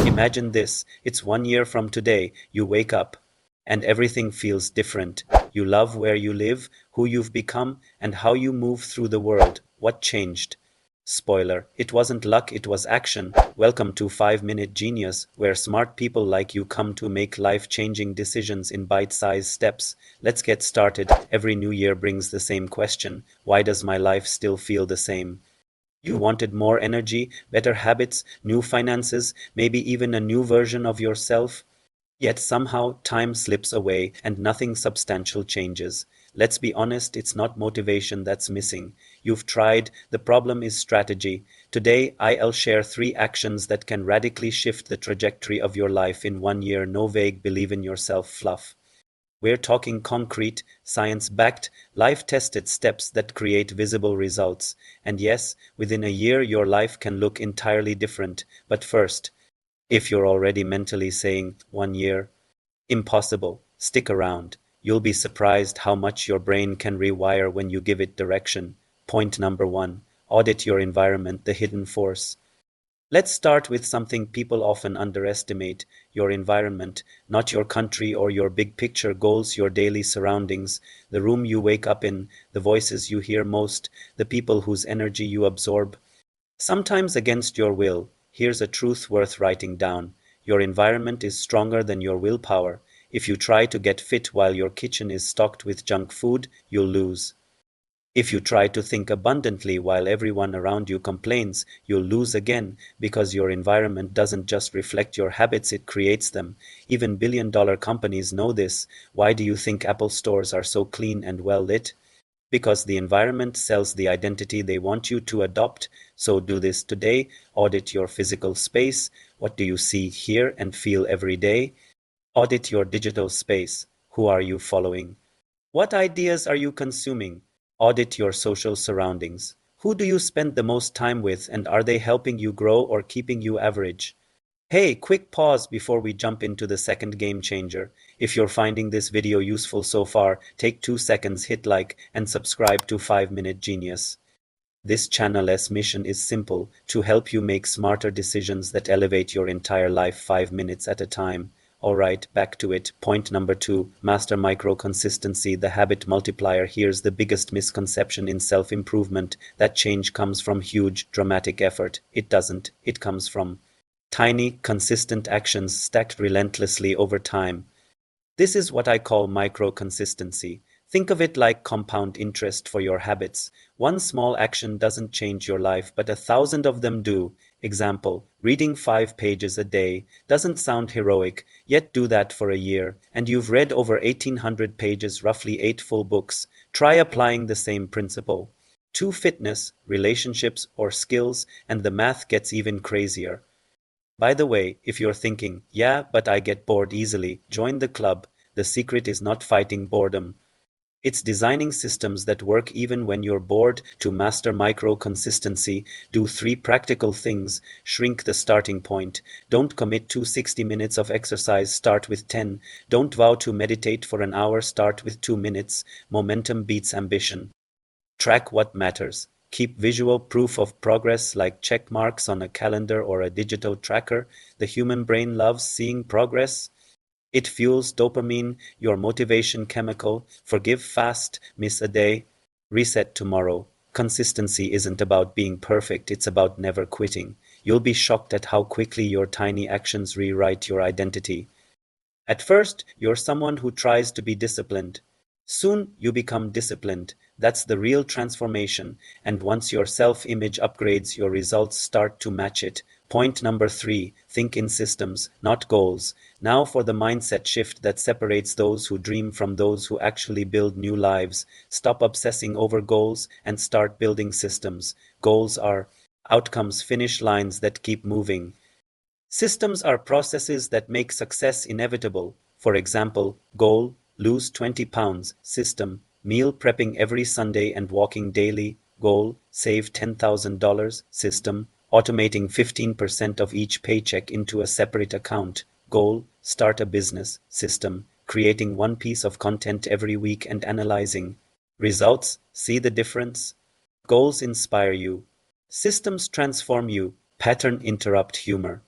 Imagine this, it's 1 year from today, you wake up, and everything feels different. You love where you live, who you've become, and how you move through the world. What changed? Spoiler, it wasn't luck, it was action. Welcome to 5 Minute Genius, where smart people like you come to make life changing decisions in bite sized steps. Let's get started. Every new year brings the same question: why does my life still feel the same? You wanted more energy, better habits, new finances, maybe even a new version of yourself. Yet somehow time slips away and nothing substantial changes. Let's be honest, it's not motivation that's missing. You've tried, the problem is strategy. Today, I'll share 3 actions that can radically shift the trajectory of your life in 1 year. No vague believe in yourself fluff. We're talking concrete, science-backed, life-tested steps that create visible results. And yes, within a year your life can look entirely different. But first, if you're already mentally saying 1 year, impossible, stick around. You'll be surprised how much your brain can rewire when you give it direction. Point number 1. Audit your environment, the hidden force. Let's start with something people often underestimate: your environment, not your country or your big picture goals, your daily surroundings, the room you wake up in, the voices you hear most, the people whose energy you absorb. Sometimes against your will. Here's a truth worth writing down: your environment is stronger than your willpower. If you try to get fit while your kitchen is stocked with junk food, you'll lose. If you try to think abundantly while everyone around you complains, you'll lose again, because your environment doesn't just reflect your habits, it creates them. Even billion-dollar companies know this. Why do you think Apple stores are so clean and well lit? Because the environment sells the identity they want you to adopt. So do this today. Audit your physical space. What do you see, hear, and feel every day? Audit your digital space. Who are you following? What ideas are you consuming? Audit your social surroundings. Who do you spend the most time with, and are they helping you grow or keeping you average? Hey, quick pause before we jump into the second game changer. If you're finding this video useful so far, take 2 seconds, hit like, and subscribe to 5 Minute Genius. This channel's mission is simple: to help you make smarter decisions that elevate your entire life 5 minutes at a time. Alright, back to it. Point number 2, master micro consistency, the habit multiplier. Here's the biggest misconception in self-improvement: that change comes from huge, dramatic effort. It doesn't. It comes from tiny, consistent actions stacked relentlessly over time. This is what I call micro-consistency. Think of it like compound interest for your habits. One small action doesn't change your life, but 1,000 of them do. Example: reading 5 pages a day. Doesn't sound heroic, yet do that for a year, and you've read over 1,800 pages, roughly 8 full books. Try applying the same principle to fitness, relationships, or skills, and the math gets even crazier. By the way, if you're thinking, yeah, but I get bored easily, join the club. The secret is not fighting boredom. It's designing systems that work even when you're bored. To master micro consistency, do 3 practical things. Shrink the starting point. Don't commit to 60 minutes of exercise, start with 10. Don't vow to meditate for an hour, start with 2 minutes. Momentum beats ambition. Track what matters. Keep visual proof of progress, like check marks on a calendar or a digital tracker. The human brain loves seeing progress. It fuels dopamine, your motivation chemical. Forgive fast, miss a day, reset tomorrow. Consistency isn't about being perfect, it's about never quitting. You'll be shocked at how quickly your tiny actions rewrite your identity. At first, you're someone who tries to be disciplined. Soon, you become disciplined. That's the real transformation. And once your self-image upgrades, your results start to match it. Point number 3, think in systems, not goals. Now for the mindset shift that separates those who dream from those who actually build new lives. Stop obsessing over goals and start building systems. Goals are outcomes, finish lines that keep moving. Systems are processes that make success inevitable. For example, goal: lose 20 pounds. System: meal prepping every Sunday and walking daily. Goal: save $10,000. System: automating 15% of each paycheck into a separate account. Goal: start a business. System: creating one piece of content every week and analyzing results. See the difference? Goals inspire you. Systems transform you. Pattern interrupt humor.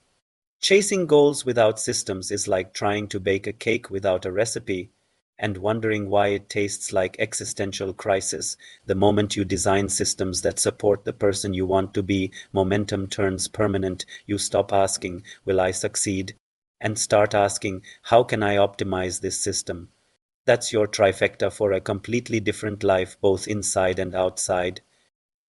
Chasing goals without systems is like trying to bake a cake without a recipe and wondering why it tastes like existential crisis. The moment you design systems that support the person you want to be, momentum turns permanent. You stop asking, will I succeed? And start asking, how can I optimize this system? That's your trifecta for a completely different life, both inside and outside.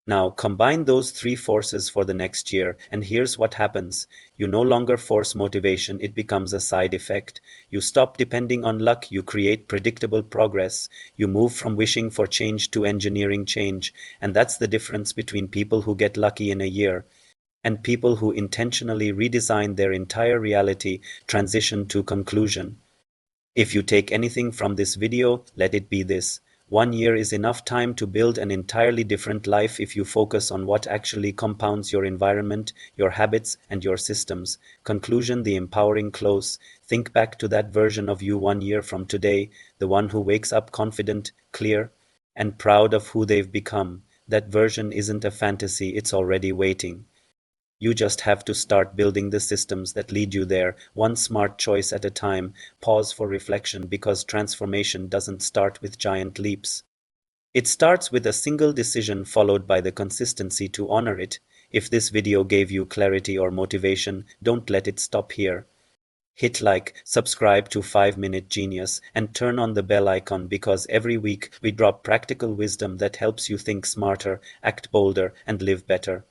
Now, combine those three forces for the next year, and here's what happens. You no longer force motivation, it becomes a side effect. You stop depending on luck, you create predictable progress. You move from wishing for change to engineering change, and that's the difference between people who get lucky in a year and people who intentionally redesign their entire reality, transition to conclusion. If you take anything from this video, let it be this. 1 year is enough time to build an entirely different life if you focus on what actually compounds your environment, your habits, and your systems. Conclusion, the empowering close. Think back to that version of you 1 year from today, the one who wakes up confident, clear, and proud of who they've become. That version isn't a fantasy, it's already waiting. You just have to start building the systems that lead you there, one smart choice at a time. Pause for reflection because transformation doesn't start with giant leaps. It starts with a single decision followed by the consistency to honor it. If this video gave you clarity or motivation, don't let it stop here. Hit like, subscribe to 5 Minute Genius, and turn on the bell icon because every week we drop practical wisdom that helps you think smarter, act bolder, and live better.